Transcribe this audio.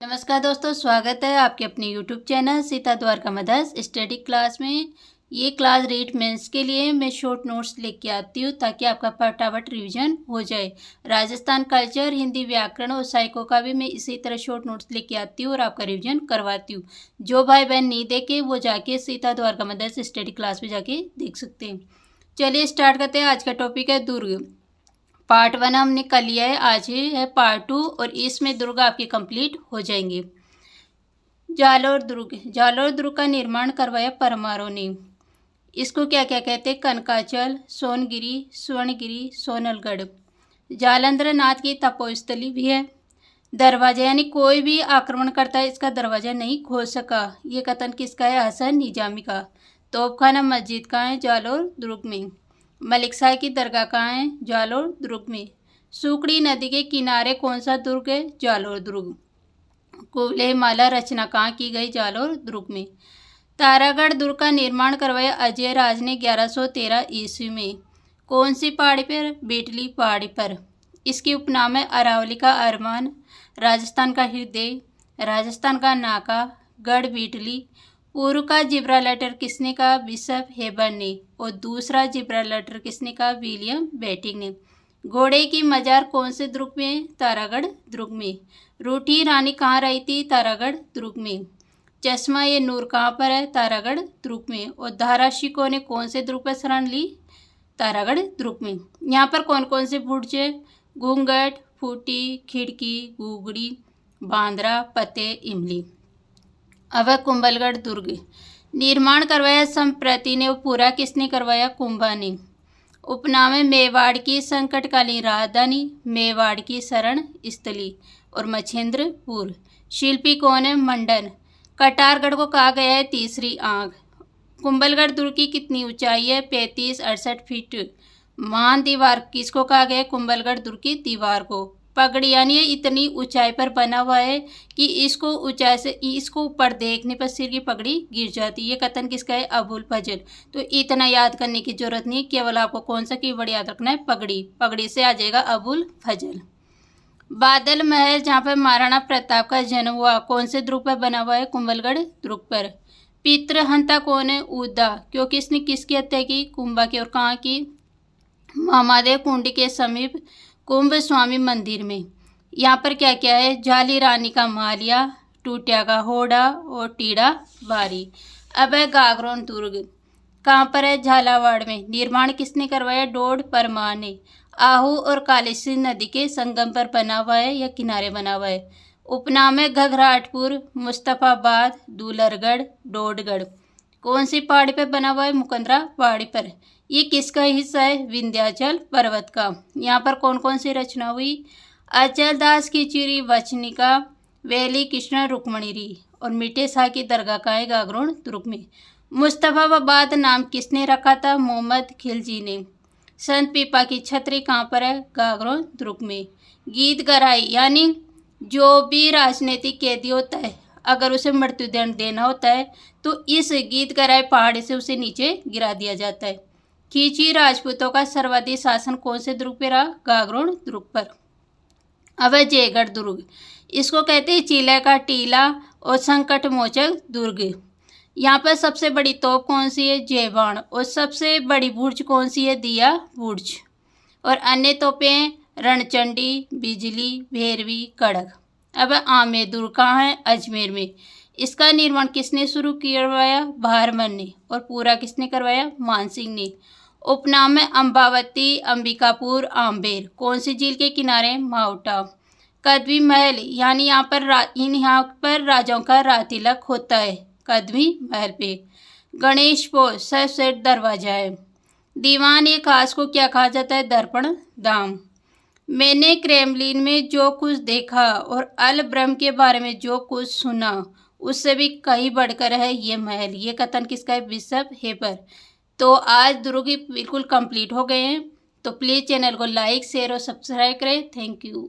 नमस्कार दोस्तों, स्वागत है आपके अपने YouTube channel Sita Dwarka mothers study class में। ये क्लास रीड मेंस के लिए मैं शॉर्ट नोट्स लेके आती हूँ ताकि आपका फटाफट रिवीजन हो जाए। राजस्थान कल्चर, हिंदी व्याकरण और साइको का भी मैं इसी तरह शॉर्ट नोट्स लेके आती हूँ और आपका रिवीजन करवाती हूँ। जो भाई बहन नहीं देखे वो जाके Sita Dwarka mothers study class में जाके देख सकते हैं। चलिए स्टार्ट करते हैं। आज का टॉपिक है दुर्ग। पार्ट 1 हमने कर लिया है, आज है पार्ट 2 और इसमें दुर्ग आपके कंप्लीट हो जाएंगे। जालोर दुर्ग का निर्माण करवाया परमारों ने। इसको क्या क्या कहते हैं? कनकाचल, सोनगिरी, स्वर्णगिरी, सोनलगढ़। जालंधर नाथ की तपोस्थली भी है। दरवाजा यानी कोई भी आक्रमण करता है इसका दरवाजा नहीं खोल सका। ये कथन किसका है? हसन निजामी का। तोपखाना मस्जिद कहाँ है? जालोर दुर्ग में। मलिक शाह की दरगाह कहाँ है? जालोर दुर्ग में। सुकड़ी नदी के किनारे कौन सा दुर्ग है? जालोर दुर्ग। कुबले माला रचना कहाँ की गई? जालोर दुर्ग में। तारागढ़ दुर्ग का निर्माण करवाया अजय राज ने 1113 ईस्वी में। कौन सी पहाड़ी पर? बेटली पहाड़ी पर। इसकी उपनाम है अरावली का अरमान, राजस्थान का हृदय, राजस्थान का नाका, गढ़ बेटली। पूर्व का जिब्राल्टर किसने कहा? बिशप हेबर ने। और दूसरा जिब्राल्टर किसने कहा? विलियम बेटिंग ने। घोड़े की मजार कौन से दुर्ग में? तारागढ़ दुर्ग में। रूठी रानी कहाँ रही थी? तारागढ़ दुर्ग में। चश्मा ये नूर कहाँ पर है? तारागढ़ दुर्ग में। और धारा शिकोह ने कौन से दुर्ग पर शरण ली? तारागढ़ दुर्ग में। यहाँ पर कौन कौन से बुर्ज है? घूंघट, फूटी, खिड़की, गुगड़ी, बांद्रा, पते, इमली। अब कुंभलगढ़ दुर्ग। निर्माण करवाया संप्रति ने, पूरा किसने करवाया? कुंभा ने। उपनाम है मेवाड़ की संकटकालीन राजधानी, मेवाड़ की शरण स्थली और मछेंद्रपुर। शिल्पी कौन है? मंडन। कटारगढ़ को कहा गया है तीसरी आंख। कुंभलगढ़ दुर्ग की कितनी ऊंचाई है? 35-68 फीट। महान दीवार किसको कहा गया है? कुंभलगढ़ दुर्ग की दीवार को। पगड़ी यानी ये इतनी ऊंचाई पर बना हुआ है कि इसको ऊंचाई से इसको ऊपर देखने पर सिर की पगड़ी गिर जाती है। ये कथन किसका है? अबुल फजल। तो इतना याद करने की जरूरत नहीं, केवल आपको कौन सा कीवर्ड याद रखना है? पगड़ी। पगड़ी से आ जाएगा अबुल फजल। बादल महल जहाँ पर महाराणा प्रताप का जन्म हुआ, कौन से दुर्ग पर बना हुआ है? कुंभलगढ़ दुर्ग पर। पितृहंता कौन है? उदा। क्योंकि इसने किसकी हत्या की? कुंभा की। और कहाँ की? महादेव कुंड के समीप कुंभ स्वामी मंदिर में। यहाँ पर क्या क्या है? जाली रानी का मालिया, टूटिया का होड़ा और टीड़ा बारी। अब है गागरोन दुर्ग। कहाँ पर है? झालावाड़ में। निर्माण किसने करवाया? डोड परमार ने। आहू और कालीसिंध नदी के संगम पर बना हुआ है या किनारे बना हुआ है। उपनाम है घघराटपुर, मुस्तफाबाद, दूलरगढ़, डोडगढ़। कौन सी पहाड़ी पर बना हुआ है? मुकंदरा पहाड़ी पर। ये किसका हिस्सा है? विंध्याचल पर्वत का। यहाँ पर कौन कौन सी रचना हुई? अचल दास की चिरी वचनिका, वेली कृष्ण रुक्मणीरी और मीठे शाह की दरगाह का है गागरोन दुर्ग में। मुस्तफाबाद नाम किसने रखा था? मोहम्मद खिलजी ने। संत पीपा की छतरी कहाँ पर है? गागरोन दुर्ग में। गीत गराई यानी जो भी राजनीतिक कैदी होता है, अगर उसे मृत्युदंड देना होता है तो इस गीत गराई पहाड़ी से उसे नीचे गिरा दिया जाता है। खींची राजपूतों का सर्वाधिक शासन कौन से दुर्ग पर रहा? गागरोन दुर्ग पर। अब है जयगढ़ दुर्ग। इसको कहते हैं चिल्ला का टीला और संकट मोचक दुर्ग। यहाँ पर सबसे बड़ी तोप कौन सी है? जयबाण। और सबसे बड़ी बुर्ज कौन सी है? दिया बुर्ज। और अन्य तोपें हैं रणचंडी, बिजली, भैरवी, कड़क। अब आमेर दुर्ग कहाँ है? अजमेर में। इसका निर्माण किसने शुरू करवाया? भारमल ने। और पूरा किसने करवाया? मानसिंह ने। उपनाम है अंबावती, अंबिकापुर, आम्बेर। कौन सी झील के किनारे? माउटा। कद्वी महल यानी यहाँ पर राजाओं का राजतिलक होता है कद्वी महल पे। गणेश पोल सबसे दरवाजा है। दीवान ये खास को क्या कहा जाता है? दर्पण दाम। मैंने क्रेमलिन में जो कुछ देखा और अल ब्रह्म के बारे में जो कुछ सुना उससे भी कहीं बढ़कर है ये महल। ये कथन किसका है? Bishop Heber. तो आज दुर्ग बिल्कुल कंप्लीट हो गए हैं। तो प्लीज़ चैनल को लाइक, शेयर और सब्सक्राइब करें। Thank you.